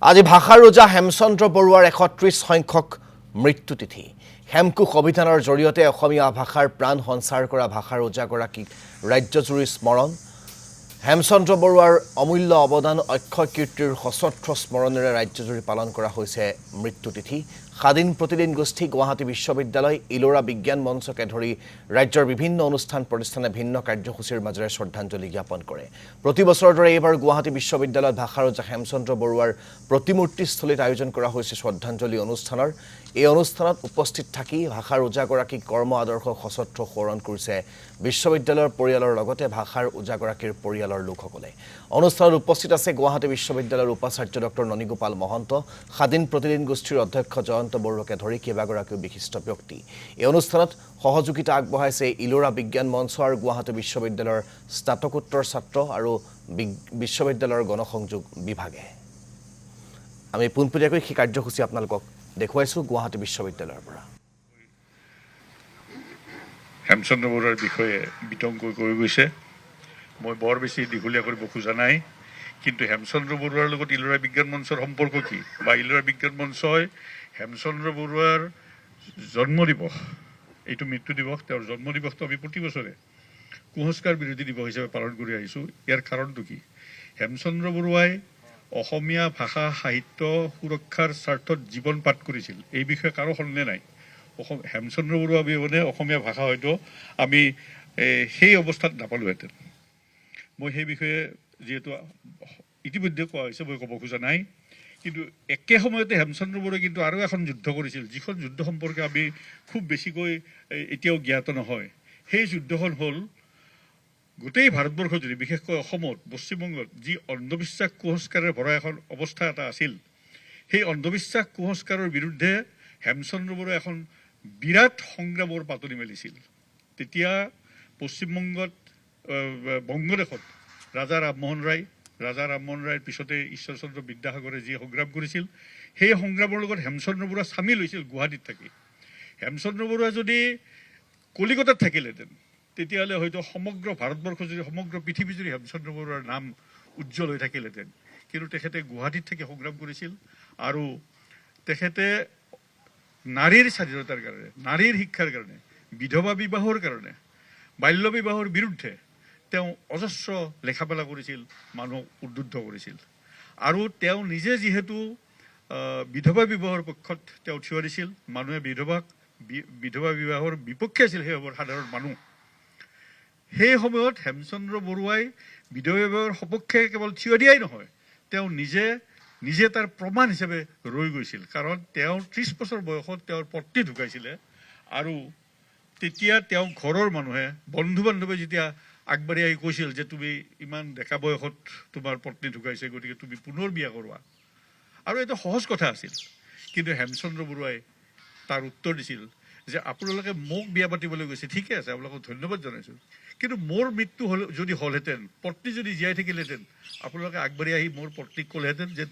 আজি ভাষাৰ ৰজা হেমচন্দ্ৰ বৰুৱাৰ ৩১ সংখ্যক মৃত্যুতিথি। হেমকোষ অভিযানৰ জৰিয়তে অসমীয়া ভাষাৰ প্ৰাণ সঞ্চাৰ কৰা ভাষাৰ ৰজাগৰাকীক ৰাজ্যজুৰি স্মৰণ। হেমচন্দ্ৰ বৰুৱাৰ অমূল্য অৱদান অক্ষয় কীৰ্তিৰ সশস্ত্ৰ স্মৰণেৰে ৰাজ্যজুৰি পালন কৰা হৈছে মৃত্যুতিথি। স্বাধীন প্ৰতিদিন গোষ্ঠী, গুৱাহাটী বিশ্ববিদ্যালয়, ইলোৰা বিজ্ঞান মঞ্চকে ধৰি ৰাজ্যৰ বিভিন্ন অনুষ্ঠান প্ৰতিষ্ঠানে ভিন্ন কাৰ্যসূচীৰ মাজেৰে শ্ৰদ্ধাঞ্জলি জ্ঞাপন কৰে। প্ৰতি বছৰৰ দৰে এইবাৰ গুৱাহাটী বিশ্ববিদ্যালয়ত ভাষা ৰজা হেমচন্দ্ৰ বৰুৱাৰ প্ৰতিমূৰ্তিস্থলীত আয়োজন কৰা হৈছে শ্ৰদ্ধাঞ্জলি অনুষ্ঠানৰ। এই অনুষ্ঠানত উপস্থিত থাকি ভাষাৰ ৰজাগৰাকীক কৰ্ম আদৰ্শ সশস্ত্ৰ সোঁৱৰণ কৰিছে বিশ্ববিদ্যালয়ৰ পৰিয়ালৰ লগতে ভাষাৰ ৰজাগৰাকীৰ পৰিয়ালৰ লোকসকলে। অনুষ্ঠানত উপস্থিত আছে গুৱাহাটী বিশ্ববিদ্যালয়ৰ উপাচাৰ্য ডক্টৰ ননীগোপাল মহন্ত, স্বাধীন প্ৰতিদিন গোষ্ঠীৰ অধ্যক্ষ জয়ন্ত বৰুৱাকে ধৰি কেইবাগৰাকীও বিশিষ্ট ব্যক্তি। এই অনুষ্ঠানত সহযোগিতা আগবঢ়াইছে ইলোৰা বিজ্ঞান মঞ্চ আৰু গুৱাহাটী বিশ্ববিদ্যালয়ৰ স্নাতকোত্তৰ ছাত্ৰ আৰু বিশ্ববিদ্যালয়ৰ গণসংযোগ বিভাগে। আমি পোনপটীয়াকৈ সেই কাৰ্যসূচী আপোনালোকক দেখুৱাইছোঁ গুৱাহাটী বিশ্ববিদ্যালয়ৰ পৰা। হেমচন্দ্ৰ বৰুৱাৰ বিষয়ে বিতংকৈ কৈ গৈছে, মই বৰ বেছি দীঘলীয়া কৰিব খোজা নাই। কিন্তু হেমচন্দ্ৰ বৰুৱাৰ লগত ইলোৰা বিজ্ঞান মঞ্চৰ সম্পৰ্ক কি, বা ইলোৰা বিজ্ঞান মঞ্চই হেমচন্দ্ৰ বৰুৱাৰ জন্ম দিৱস, এইটো মৃত্যু দিৱস, তেওঁৰ জন্ম দিৱসটো আমি প্ৰতি বছৰে কুসংস্কাৰ বিৰোধী দিৱস হিচাপে পালন কৰি আহিছোঁ। ইয়াৰ কাৰণটো কি? হেমচন্দ্ৰ বৰুৱাই অসমীয়া ভাষা সাহিত্য সুৰক্ষাৰ স্বাৰ্থত জীৱন পাঠ কৰিছিল, এই বিষয়ে কাৰো সন্দেহ নাই। হেমচন্দ্ৰ বৰুৱা অবিহনে অসমীয়া ভাষা হয়তো আমি সেই অৱস্থাত নাপালোহেঁতেন। মই সেই বিষয়ে যিহেতু ইতিমধ্যে কোৱা হৈছে, মই ক'ব খোজা নাই। কিন্তু একে সময়তে হেমচন্দ্ৰ বৰুৱাই কিন্তু আৰু এখন যুদ্ধ কৰিছিল, যিখন যুদ্ধ সম্পৰ্কে আমি খুব বেছিকৈ এতিয়াও জ্ঞাত নহয়। সেই যুদ্ধখন হ'ল গোটেই ভাৰতবৰ্ষ জুৰি, বিশেষকৈ অসমত, পশ্চিমবংগত যি অন্ধবিশ্বাস কুসংস্কাৰে ভৰা এখন অৱস্থা এটা আছিল, সেই অন্ধবিশ্বাস কুসংস্কাৰৰ বিৰুদ্ধে হেমচন্দ্ৰ বৰুৱাই এখন বিৰাট সংগ্ৰামৰ পাতনি মেলিছিল। তেতিয়া পশ্চিমবংগত বংগদেশত ৰাজা ৰামমোহন ৰায়ৰ পিছতে ঈশ্বৰচন্দ্ৰ বিদ্যাসাগৰে যি সংগ্ৰাম কৰিছিল, সেই সংগ্ৰামৰ লগত হেমচন্দ্ৰ বৰুৱা চামিল হৈছিল গুৱাহাটীত থাকি। হেমচন্দ্ৰ বৰুৱা যদি কলিকতাত থাকিলেহেঁতেন, তেতিয়াহ'লে হয়তো সমগ্ৰ ভাৰতবৰ্ষ জুৰি, সমগ্ৰ পৃথিৱী জুৰি হেমচন্দ্ৰ বৰুৱাৰ নাম উজ্জ্বল হৈ থাকিলেহেঁতেন। কিন্তু তেখেতে গুৱাহাটীত থাকি সংগ্ৰাম কৰিছিল, আৰু তেখেতে নাৰীৰ স্বাধীনতাৰ কাৰণে, নাৰীৰ শিক্ষাৰ কাৰণে, বিধৱা বিবাহৰ কাৰণে, বাল্য বিবাহৰ বিৰুদ্ধে তেওঁ অজস্ৰ লেখা মেলা কৰিছিল, মানুহক উদ্বুদ্ধ কৰিছিল। আৰু তেওঁ নিজে যিহেতু বিধৱা বিবাহৰ পক্ষত তেওঁ থিয় দিছিল, মানুহে বিধৱা বিবাহৰ বিপক্ষে আছিল সেই সময়ৰ সাধাৰণ মানুহ। সেই সময়ত হেমচন্দ্ৰ বৰুৱাই বিধৱা বিবাহৰ সপক্ষে কেৱল থিয় দিয়াই নহয়, তেওঁ নিজে তাৰ প্ৰমাণ হিচাপে ৰৈ গৈছিল। কাৰণ তেওঁৰ ৩০ বছৰ বয়সত তেওঁৰ পত্নী ঢুকাইছিলে, আৰু তেতিয়া তেওঁ ঘৰৰ মানুহে, বন্ধু বান্ধৱে যেতিয়া আগবাঢ়ি আহি কৈছিল যে তুমি ইমান ডেকা বয়সত তোমাৰ পত্নী ঢুকাইছে, গতিকে তুমি পুনৰ বিয়া কৰোৱা, আৰু এইটো সহজ কথা আছিল। কিন্তু হেমচন্দ্ৰ বৰুৱাই তাৰ উত্তৰ দিছিল যে আপোনালোকে মোক বিয়া পাতিবলৈ গৈছে, ঠিকে আছে, আপোনালোকক ধন্যবাদ জনাইছোঁ, কিন্তু মোৰ মৃত্যু যদি হ'লহেঁতেন, পত্নী যদি জীয়াই থাকিলেহেঁতেন, আপোনালোকে আগবাঢ়ি আহি মোৰ পত্নীক ক'লেহেঁতেন যে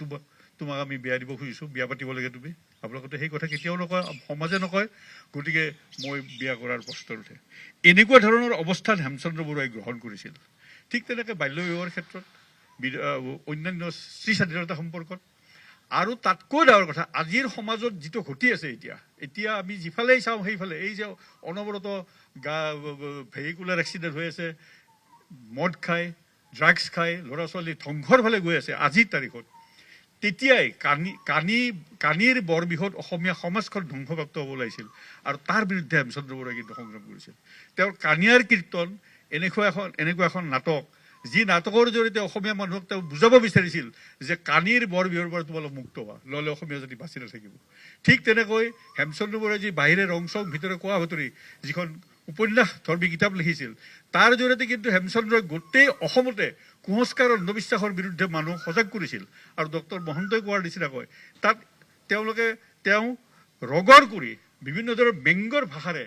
তোমাক আমি বিয়া দিব খুজিছোঁ, বিয়া পাতিব লাগে তুমি। আপোনালোকে সেই কথা কেতিয়াও নকয়, সমাজে নকয়, গতিকে মই বিয়া কৰাৰ প্ৰশ্ন উঠে। এনেকুৱা ধৰণৰ অৱস্থান হেমচন্দ্ৰ বৰুৱাই গ্ৰহণ কৰিছিল। ঠিক তেনেকৈ বাল্য বিবাহৰ ক্ষেত্ৰত, অন্যান্য স্ত্ৰী স্বাধীনতা সম্পৰ্কত, আৰু তাতকৈ ডাঙৰ কথা, আজিৰ সমাজত যিটো ঘটি আছে এতিয়া আমি যিফালেই চাওঁ সেইফালে এই যে অনবৰত ভেহিকুলাৰ এক্সিডেণ্ট হৈ আছে, মদ খায়, ড্ৰাগছ খায়, ল'ৰা ছোৱালী ধ্বংসৰ ফালে গৈ আছে আজিৰ তাৰিখত, তেতিয়াই কানিৰ বৰ বৃহৎ অসমীয়া সমাজখন ধ্বংসপ্ৰাপ্ত হ'ব লাগিছিল, আৰু তাৰ বিৰুদ্ধে হেমচন্দ্ৰ বৰুৱাই কিন্তু সংগ্ৰাম কৰিছিল। তেওঁৰ কানিয়াৰ কীৰ্তন এনেকুৱা এখন নাটক, যি নাটকৰ জৰিয়তে অসমীয়া মানুহক তেওঁ বুজাব বিচাৰিছিল যে কানিৰ বৰ বিহৰ পৰা তোমালোক মুক্ত হোৱা, নহ'লে অসমীয়া জাতি বাচি নাথাকিব। ঠিক তেনেকৈ হেমচন্দ্ৰ বৰুৱাই যি বাহিৰে ৰং চং ভিতৰে কোৱা বাতৰি, যিখন উপন্যাস ধৰ্মী কিতাপ লিখিছিল, তাৰ জৰিয়তে কিন্তু হেমচন্দ্ৰই গোটেই অসমতে কুসংস্কাৰ অন্ধবিশ্বাসৰ বিৰুদ্ধে মানুহক সজাগ কৰিছিল। আৰু ডক্টৰ মহন্তই কোৱাৰ নিচিনাকৈ তাত তেওঁ ৰগৰ কৰি বিভিন্ন ধৰণৰ ব্যংগৰ ভাষাৰে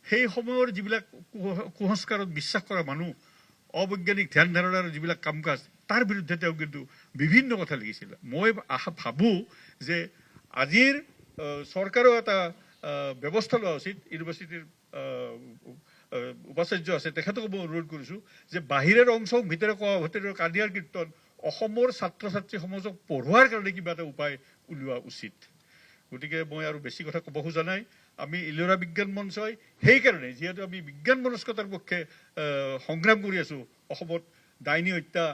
সেই সময়ৰ যিবিলাক কুসংস্কাৰত বিশ্বাস কৰা মানুহ, অবৈজ্ঞানিক ধ্যান ধাৰণাৰ যিবিলাক কাম কাজ, তাৰ বিৰুদ্ধে তেওঁ কিন্তু বিভিন্ন কথা লিখিছিল। মই ভাবোঁ যে আজিৰ চৰকাৰেও এটা ব্যৱস্থা লোৱা উচিত। ইউনিভাৰ্চিটিৰ উপাচাৰ্য আছে, তেখেতকো মই অনুৰোধ কৰিছোঁ যে বাহিৰে ৰং চং ভিতৰে কোৱা কানিয়াৰ কীৰ্তন অসমৰ ছাত্ৰ ছাত্ৰী সমাজক পঢ়োৱাৰ কাৰণে কিবা এটা উপায় উলিওৱা উচিত গতিকে মই আৰু বেছি কথা ক'ব খোজা নাই আমি ইলোৰা বিজ্ঞান মঞ্চই সেইকাৰণে যিহেতু আমি বিজ্ঞান মনস্কতাৰ পক্ষে সংগ্ৰাম কৰি আছোঁ অসমত ডাইনী হত্যা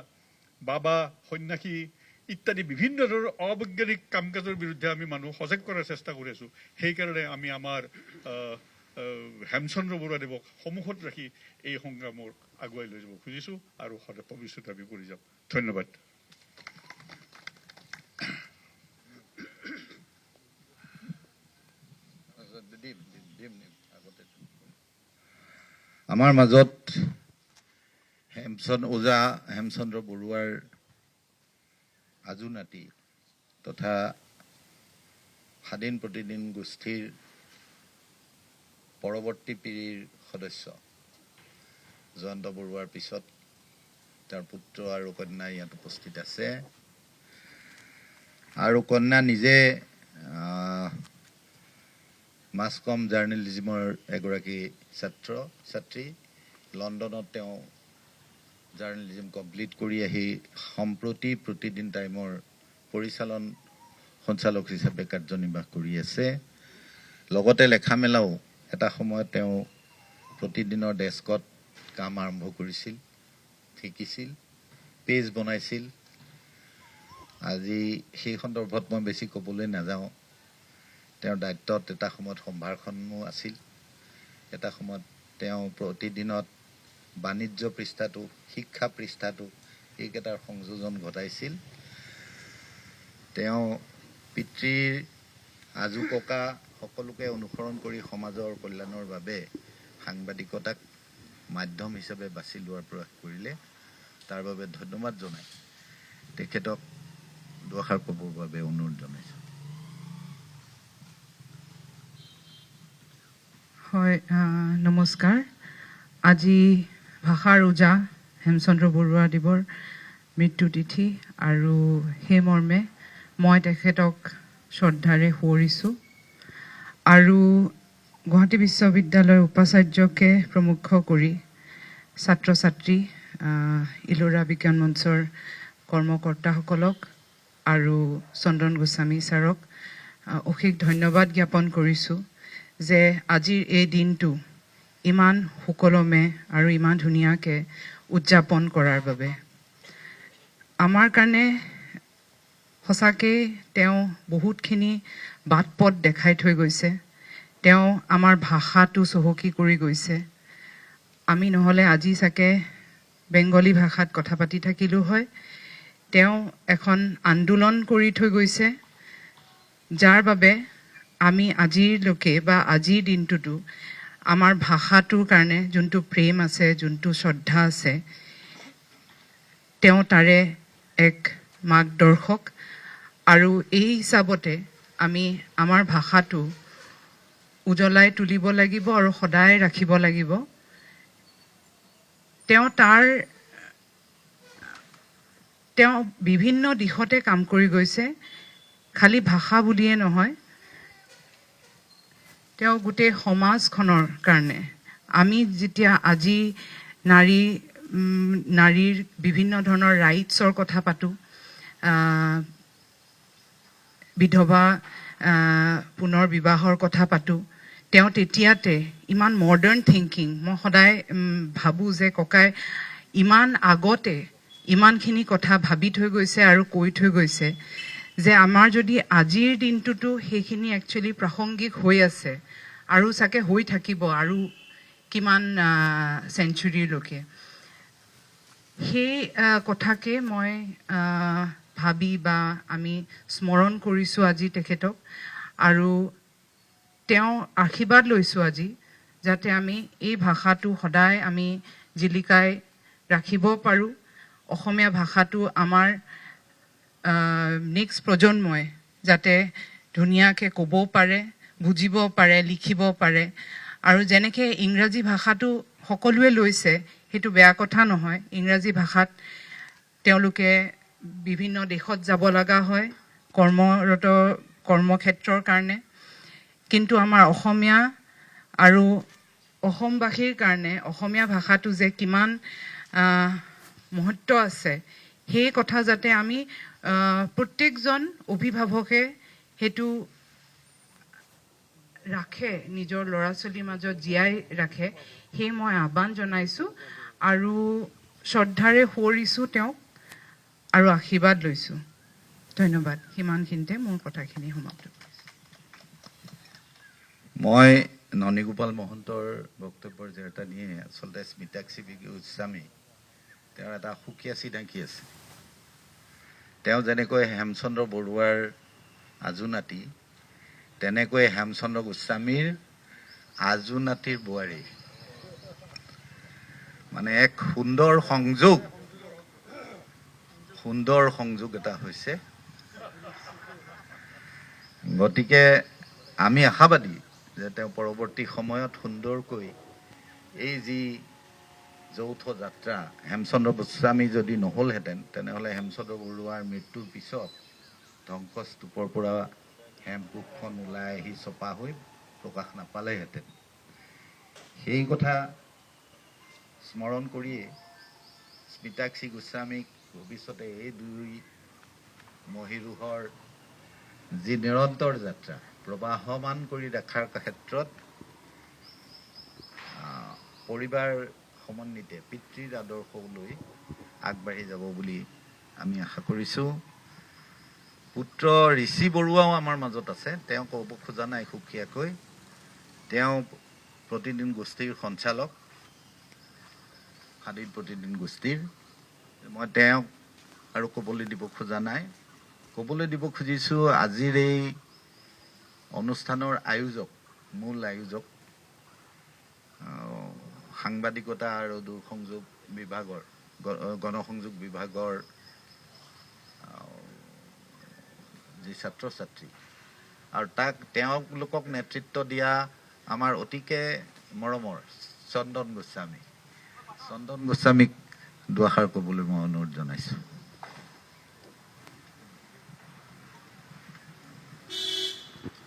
বাবা সন্যাসী ইত্যাদি বিভিন্ন ধৰণৰ অবৈজ্ঞানিক কাম কাজৰ বিৰুদ্ধে আমি মানুহ সজাগ কৰাৰ চেষ্টা কৰি আছোঁ সেইকাৰণে আমি আমাৰ হেমচন্দ্ৰ বৰুৱাদেৱক সন্মুখত ৰাখি এই সংগ্ৰামৰ আগুৱাই লৈ যাব খুজিছোঁ আৰু সদায় ভৱিষ্যতে আমি কৰি যাম ধন্যবাদ আমাৰ মাজত ওজা হেমচন্দ্ৰ বৰুৱাৰ আজু নাতি তথা স্বাধীন প্ৰতিদিন গোষ্ঠীৰ পৰৱৰ্তী পিঢ়িৰ সদস্য জয়ন্ত বৰুৱাৰ পিছত তেওঁৰ পুত্ৰ আৰু কন্যা ইয়াত উপস্থিত আছে আৰু কন্যা নিজে মাছ কম জাৰ্নেলিজিমৰ এগৰাকী ছাত্ৰী লণ্ডনত তেওঁ জাৰ্নেলিজিম কমপ্লিট কৰি আহি সম্প্ৰতি প্ৰতিদিন টাইমৰ পৰিচালন সঞ্চালক হিচাপে কাৰ্যনিৰ্বাহ কৰি আছে লগতে লেখা মেলাও এটা সময়ত তেওঁ প্ৰতিদিনৰ ডেস্কত কাম আৰম্ভ কৰিছিল শিকিছিল পেজ বনাইছিল আজি সেই সন্দৰ্ভত মই বেছি ক'বলৈ নাযাওঁ তেওঁৰ দায়িত্বত এটা সময়ত সম্ভাৰখনো আছিল এটা সময়ত তেওঁ প্ৰতিদিনত বাণিজ্য পৃষ্ঠাটো শিক্ষা পৃষ্ঠাটো এইকেইটাৰ সংযোজন ঘটাইছিল তেওঁ পিতৃৰ আজু ককা সকলোকে অনুসৰণ কৰি সমাজৰ কল্যাণৰ বাবে সাংবাদিকতাক মাধ্যম হিচাপে বাছি লোৱাৰ প্ৰয়াস কৰিলে তাৰ বাবে ধন্যবাদ জনাই তেখেতক দুআষাৰ ক'বৰ বাবে অনুৰোধ জনাইছোঁ হয় নমস্কাৰ আজি ভাষাৰ ওজা হেমচন্দ্ৰ বৰুৱাদেৱৰ মৃত্যু তিথি আৰু সেই মৰ্মে মই তেখেতক শ্ৰদ্ধাৰে সোঁৱৰিছোঁ আৰু গুৱাহাটী বিশ্ববিদ্যালয়ৰ উপাচাৰ্যকে প্ৰমুখ কৰি ছাত্ৰ ছাত্ৰী ইলোৰা বিজ্ঞান মঞ্চৰ কৰ্মকৰ্তাসকলক আৰু চন্দন গোস্বামী ছাৰক অশেষ ধন্যবাদ জ্ঞাপন কৰিছোঁ যে আজিৰ এই দিনটো ইমান সুকলমে আৰু ইমান ধুনীয়াকৈ উদযাপন কৰাৰ বাবে আমাৰ কাৰণে সঁচাকৈ তেওঁ বহুতখিনি বাট পথ দেখাই থৈ গৈছে তেওঁ আমাৰ ভাষাটো চহকী কৰি গৈছে আমি নহ'লে আজি চাগে বেংগলী ভাষাত কথা পাতি থাকিলোঁ হয় তেওঁ এখন আন্দোলন কৰি থৈ গৈছে যাৰ বাবে আমি আজিলৈকে বা আজিৰ দিনটোতো আমাৰ ভাষাটোৰ কাৰণে যোনটো প্ৰেম আছে যোনটো শ্ৰদ্ধা আছে তেওঁ তাৰে এক মাৰ্গদৰ্শক আৰু এই হিচাপতে আমি আমাৰ ভাষাটো উজ্বলাই তুলিব লাগিব আৰু সদায় ৰাখিব লাগিব তেওঁ বিভিন্ন দিশতে কাম কৰি গৈছে খালি ভাষা বুলিয়ে নহয় তেওঁ গোটেই সমাজখনৰ কাৰণে আমি যেতিয়া আজি নাৰীৰ বিভিন্ন ধৰণৰ ৰাইটছৰ কথা পাতোঁ বিধৱা পুনৰ বিবাহৰ কথা পাতোঁ তেওঁ তেতিয়াতে ইমান মডাৰ্ণ থিংকিং মই সদায় ভাবোঁ যে ককাই ইমান আগতে ইমানখিনি কথা ভাবি থৈ গৈছে আৰু কৈ থৈ গৈছে যে আমাৰ যদি আজিৰ দিনটোতো সেইখিনি একচুৱেলি প্ৰাসংগিক হৈ আছে আৰু চাগে হৈ থাকিব আৰু কিমান চেঞ্চুৰীলৈকে সেই কথাকে মই ভাবি বা আমি স্মৰণ কৰিছোঁ আজি তেখেতক আৰু তেওঁ আশীৰ্বাদ লৈছোঁ আজি যাতে আমি এই ভাষাটো সদায় আমি জিলিকাই ৰাখিব পাৰোঁ অসমীয়া ভাষাটো আমাৰ নেক্সট প্ৰজন্মই যাতে ধুনীয়াকৈ ক'ব পাৰে বুজিব পাৰে লিখিব পাৰে আৰু যেনেকৈ ইংৰাজী ভাষাটো সকলোৱে লৈছে সেইটো বেয়া কথা নহয় ইংৰাজী ভাষাত তেওঁলোকে বিভিন্ন দেশত যাব লগা হয় কৰ্মক্ষেত্ৰৰ কাৰণে কিন্তু আমাৰ অসমীয়া আৰু অসমবাসীৰ কাৰণে অসমীয়া ভাষাটো যে কিমান মহত্ব আছে সেই কথা যাতে আমি প্ৰত্যেকজন অভিভাৱকে সেইটো ৰাখে, নিজৰ ল'ৰা ছোৱালীৰ মাজত জীয়াই ৰাখে, সেই মই আহ্বান জনাইছোঁ আৰু শ্ৰদ্ধাৰে সোঁৱৰিছোঁ তেওঁক আৰু আশীৰ্বাদ লৈছোঁ। ধন্যবাদ। সিমানখিনিতে মোৰ কথাখিনি সমাপ্ত কৰিছোঁ। মই ননীগোপাল মহন্তৰ বক্তব্যৰ জেৰটা নিয়ে আচলতে স্মিতাক্ষী গোস্বামী তেওঁৰ এটা সুকীয়া চিনাকি আছে। তেওঁ যেনেকৈ হেমচন্দ্ৰ বৰুৱাৰ আজু নাতি, তেনেকৈ হেমচন্দ্ৰ গোস্বামীৰ আজু নাতিৰ বোৱাৰী। মানে এক সুন্দৰ সংযোগ এটা হৈছে। গতিকে আমি আশাবাদী যে তেওঁ পৰৱৰ্তী সময়ত সুন্দৰকৈ এই যি যৌথ যাত্ৰা, হেমচন্দ্ৰ গোস্বামী যদি নহ'লহেঁতেন তেনেহ'লে হেমচন্দ্ৰ বৰুৱাৰ মৃত্যুৰ পিছত ধ্বংসস্তূপৰ পৰা হেমকোষখন ওলাই আহি ছপা হৈ প্ৰকাশ নাপালেহেঁতেন। সেই কথা স্মৰণ কৰিয়ে স্মিতাক্ষী গোস্বামীক ভৱিষ্যতে এই দুই মহীৰূহৰ যি নিৰন্তৰ যাত্ৰা প্ৰবাহমান কৰি ৰখাৰ ক্ষেত্ৰত পৰিবাৰ সমন্বিতে পিতৃৰ আদৰ্শ লৈ আগবাঢ়ি যাব বুলি আমি আশা কৰিছোঁ। পুত্ৰ ঋষি বৰুৱাও আমাৰ মাজত আছে। তেওঁ ক'ব খোজা নাই সুকীয়াকৈ, তেওঁ প্ৰতিদিন গোষ্ঠীৰ সঞ্চালক, স্বাধীন প্ৰতিদিন গোষ্ঠীৰ। মই তেওঁক আৰু ক'বলৈ দিব খোজা নাই। ক'বলৈ দিব খুজিছোঁ আজিৰ এই অনুষ্ঠানৰ মূল আয়োজক সাংবাদিকতা আৰু দূৰসংযোগ বিভাগৰ গণসংযোগ বিভাগৰ যি ছাত্ৰ ছাত্ৰী আৰু তেওঁলোকক নেতৃত্ব দিয়া আমাৰ অতিকে মৰমৰ চন্দন গোস্বামীক দুআষাৰ ক'বলৈ মই অনুৰোধ জনাইছোঁ।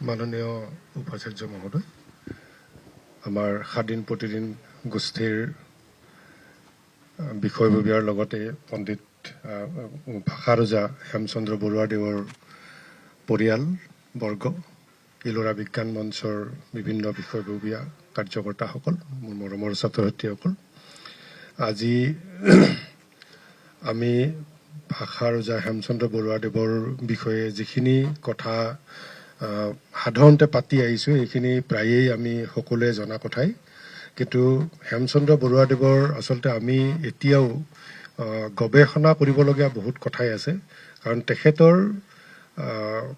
মাননীয় উপাচাৰ্য মহোদয়, আমাৰ স্বাধীন প্ৰতিদিন গোষ্ঠীৰ বিষয়ববীয়াৰ লগতে পণ্ডিত ভাষাৰজা হেমচন্দ্ৰ বৰুৱাদেৱৰ পৰিয়ালবৰ্গ, ইলোৰা বিজ্ঞান মঞ্চৰ বিভিন্ন বিষয়ববীয়া কাৰ্যকৰ্তাসকল, মোৰ মৰমৰ ছাত্ৰ ছাত্ৰীসকল, আজি আমি ভাষাৰজা হেমচন্দ্ৰ বৰুৱাদেৱৰ বিষয়ে যিখিনি কথা সাধাৰণতে পাতি আহিছোঁ এইখিনি প্ৰায়েই আমি সকলোৱে জনা কথাই। কিন্তু হেমচন্দ্ৰ বৰুৱাদেৱৰ আচলতে আমি এতিয়াও গৱেষণা কৰিবলগীয়া বহুত কথাই আছে। কাৰণ তেখেতৰ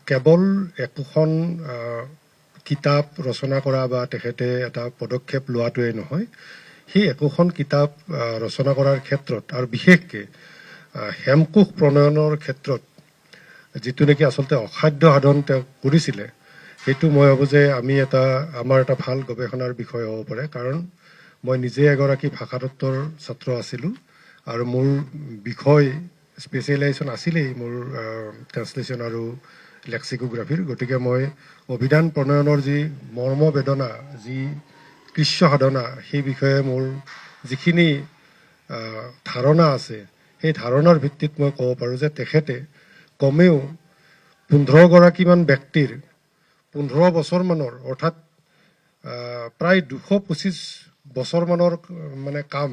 কেৱল একোখন কিতাপ ৰচনা কৰা বা তেখেতে এটা পদক্ষেপ লোৱাটোৱেই নহয়, সেই একোখন কিতাপ ৰচনা কৰাৰ ক্ষেত্ৰত আৰু বিশেষকৈ হেমকোষ প্ৰণয়নৰ ক্ষেত্ৰত যিটো নেকি আচলতে অসাধ্য সাধন তেওঁ কৰিছিলে, সেইটো মই ভাবোঁ যে আমাৰ এটা ভাল গৱেষণাৰ বিষয় হ'ব পাৰে। কাৰণ মই নিজে এগৰাকী ভাষাতত্বৰ ছাত্ৰ আছিলোঁ আৰু মোৰ বিষয় স্পেচিয়েলাইজেশ্যন আছিলেই মোৰ ট্ৰান্সলেশ্যন আৰু লেক্সিকোগ্ৰাফীৰ। গতিকে মই অভিধান প্ৰণয়নৰ যি মৰ্মবেদনা, যি কৃষ্য সাধনা, সেই বিষয়ে মোৰ যিখিনি ধাৰণা আছে, সেই ধাৰণাৰ ভিত্তিত মই ক'ব পাৰোঁ যে তেখেতে কমেও 15গৰাকীমান ব্যক্তিৰ 15 বছৰমানৰ অৰ্থাৎ প্ৰায় 225 বছৰমানৰ মানে কাম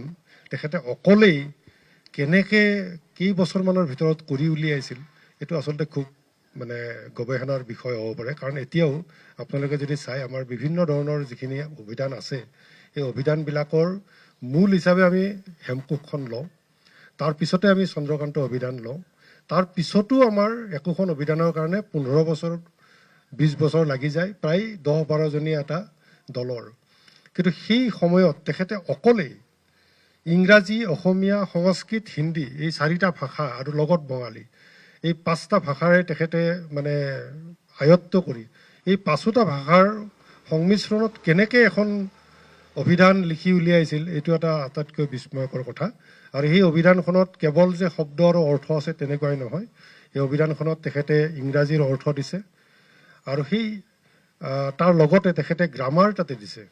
তেখেতে অকলেই কেইবছৰমানৰ ভিতৰত কৰি উলিয়াইছিল, এইটো আচলতে খুব মানে গৱেষণাৰ বিষয় হ'ব পাৰে। কাৰণ এতিয়াও আপোনালোকে যদি চাই আমাৰ বিভিন্ন ধৰণৰ যিখিনি অভিধান আছে, সেই অভিধানবিলাকৰ মূল হিচাপে আমি হেমকোষখন লওঁ, তাৰ পিছতে আমি চন্দ্ৰকান্ত অভিধান লওঁ, তাৰ পিছতো আমাৰ একোখন অভিধানৰ কাৰণে 15 বছৰ 20 বছৰ লাগি যায়, প্ৰায় 10-12জনীয়া এটা দলৰ। কিন্তু সেই সময়ত তেখেতে অকলেই ইংৰাজী, অসমীয়া, সংস্কৃত, হিন্দী এই 4টা ভাষা আৰু লগত বঙালী, এই 5টা ভাষাৰে তেখেতে মানে আয়ত্ত কৰি এই 5টা ভাষাৰ সংমিশ্ৰণত কেনেকৈ এখন অভিধান লিখি উলিয়াইছিল, এইটো এটা আটাইতকৈ বিস্ময়কৰ কথা। আৰু সেই অভিধানখনত কেৱল যে শব্দ আৰু অৰ্থ আছে তেনেকুৱাই নহয়, এই অভিধানখনত তেখেতে ইংৰাজীৰ অৰ্থ দিছে আৰু তাৰ লগতে তেখেতে গ্ৰামাৰ তাতে দিছে,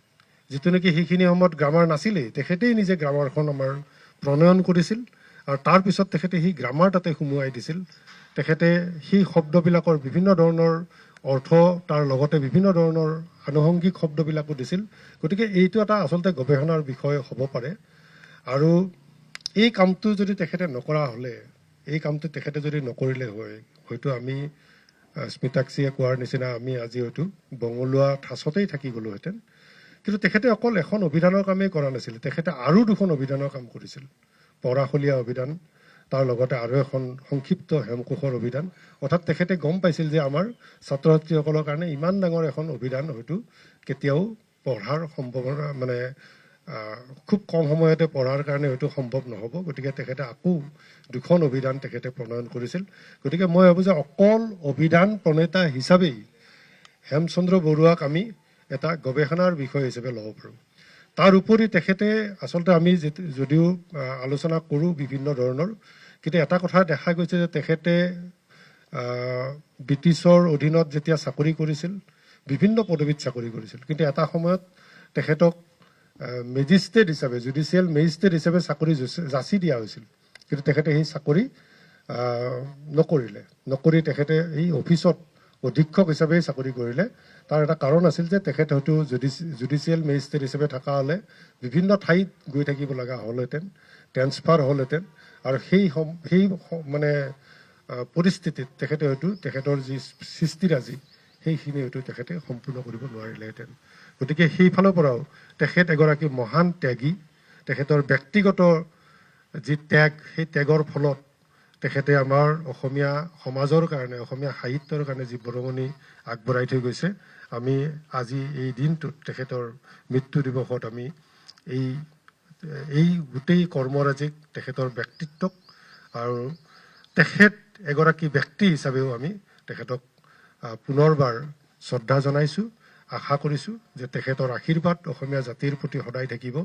যিটো নেকি সেইখিনি সময়ত গ্ৰামাৰ নাছিলেই। তেখেতেই নিজে গ্ৰামাৰখন আমাৰ প্ৰণয়ন কৰিছিল আৰু তাৰপিছত তেখেতে সেই গ্ৰামাৰ তাতে সুমুৱাই দিছিল তেখেতে সেই শব্দবিলাকৰ বিভিন্ন ধৰণৰ অৰ্থ তাৰ লগতে বিভিন্ন ধৰণৰ আনুষংগিক শব্দবিলাকো দিছিল গতিকে এইটো এটা আচলতে গৱেষণাৰ বিষয় হ'ব পাৰে আৰু এই কামটো যদি তেখেতে নকৰা হ'লে এই কামটো তেখেতে যদি নকৰিলে হয় হয়তো আমি স্মিতাক্ষীয়ে কোৱাৰ নিচিনা আমি আজি হয়তো বঙলোৱা ঠাচতেই থাকি গ'লোহেঁতেন কিন্তু তেখেতে অকল এখন অভিধানৰ কামেই কৰা নাছিল তেখেতে আৰু দুখন অভিধানৰ কাম কৰিছিল পৰাশলীয়া অভিধান তাৰ লগতে আৰু এখন সংক্ষিপ্ত হেমকোষৰ অভিধান অৰ্থাৎ তেখেতে গম পাইছিল যে আমাৰ ছাত্ৰ ছাত্ৰীসকলৰ কাৰণে ইমান ডাঙৰ এখন অভিধান হয়তো কেতিয়াও পঢ়াৰ সম্ভাৱনা মানে খুব কম সময়তে পঢ়াৰ কাৰণে হয়তো সম্ভৱ নহ'ব গতিকে তেখেতে আকৌ দুখন অভিধান তেখেতে প্ৰণয়ন কৰিছিল গতিকে মই ভাবোঁ যে অকল অভিধান প্ৰণেতা হিচাপেই হেমচন্দ্ৰ বৰুৱাক আমি এটা গৱেষণাৰ বিষয় হিচাপে ল'ব পাৰোঁ তাৰ উপৰি তেখেতে আচলতে আমি যদিও আলোচনা কৰোঁ বিভিন্ন ধৰণৰ কিন্তু এটা কথা দেখা গৈছে যে তেখেতে ব্ৰিটিছৰ অধীনত যেতিয়া চাকৰি কৰিছিল বিভিন্ন পদবীত চাকৰি কৰিছিল কিন্তু এটা সময়ত তেখেতক মেজিষ্ট্ৰেট হিচাপে জুডিচিয়েল মেজিষ্ট্ৰেট হিচাপে চাকৰি যাচি দিয়া হৈছিল কিন্তু তেখেতে সেই চাকৰি নকৰি তেখেতে এই অফিচত অধীক্ষক হিচাপে চাকৰি কৰিলে তাৰ এটা কাৰণ আছিল যে তেখেত হয়তো জুডিচিয়েল মেজিষ্ট্ৰেট হিচাপে থকা হ'লে বিভিন্ন ঠাইত গৈ থাকিব লগা হ'লহেঁতেন ট্ৰেন্সফাৰ হ'লহেঁতেন আৰু সেই মানে পৰিস্থিতিত তেখেতে হয়তো তেখেতৰ যি সৃষ্টিৰাজি সেইখিনি হয়তো তেখেতে সম্পূৰ্ণ কৰিব নোৱাৰিলেহেঁতেন গতিকে সেইফালৰ পৰাও তেখেত এগৰাকী মহান ত্যাগী তেখেতৰ ব্যক্তিগত যি ত্যাগ সেই ত্যাগৰ ফলত তেখেতে আমাৰ অসমীয়া সমাজৰ কাৰণে অসমীয়া সাহিত্যৰ কাৰণে যি বৰঙণি আগবঢ়াই থৈ গৈছে আমি আজি এই দিনটোত তেখেতৰ মৃত্যু দিৱসত আমি এই গোটেই কৰ্মৰাজিক তেখেতৰ ব্যক্তিত্বক আৰু তেখেত এগৰাকী ব্যক্তি হিচাপেও আমি তেখেতক পুনৰবাৰ শ্ৰদ্ধা জনাইছোঁ আশা কৰিছোঁ যে তেখেতৰ আশীৰ্বাদ অসমীয়া জাতিৰ প্ৰতি সদায় থাকিব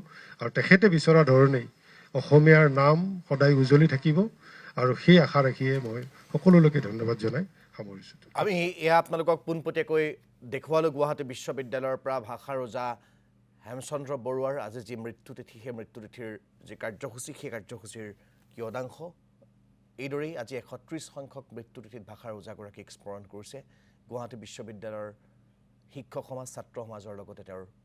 আৰু তেখেতে বিচৰা ধৰণেই অসমীয়াৰ নাম সদায় উজ্বলি থাকিব আৰু সেই আশা ৰাখিয়ে মই সকলোলৈকে ধন্যবাদ জনাই সামৰিছোঁ আমি এয়া আপোনালোকক পোনপটীয়াকৈ দেখুৱালোঁ গুৱাহাটী বিশ্ববিদ্যালয়ৰ পৰা ভাষা ৰজা হেমচন্দ্ৰ বৰুৱাৰ আজি যি মৃত্যুতিথি সেই মৃত্যুতিথিৰ যি কাৰ্যসূচী সেই কাৰ্যসূচীৰ কিয়দাংশ এইদৰেই আজি ৩১ সংখ্যক মৃত্যুতিথিত ভাষা ৰজাগৰাকীক স্মৰণ কৰিছে গুৱাহাটী বিশ্ববিদ্যালয়ৰ শিক্ষক সমাজ ছাত্ৰ সমাজৰ লগতে তেওঁৰ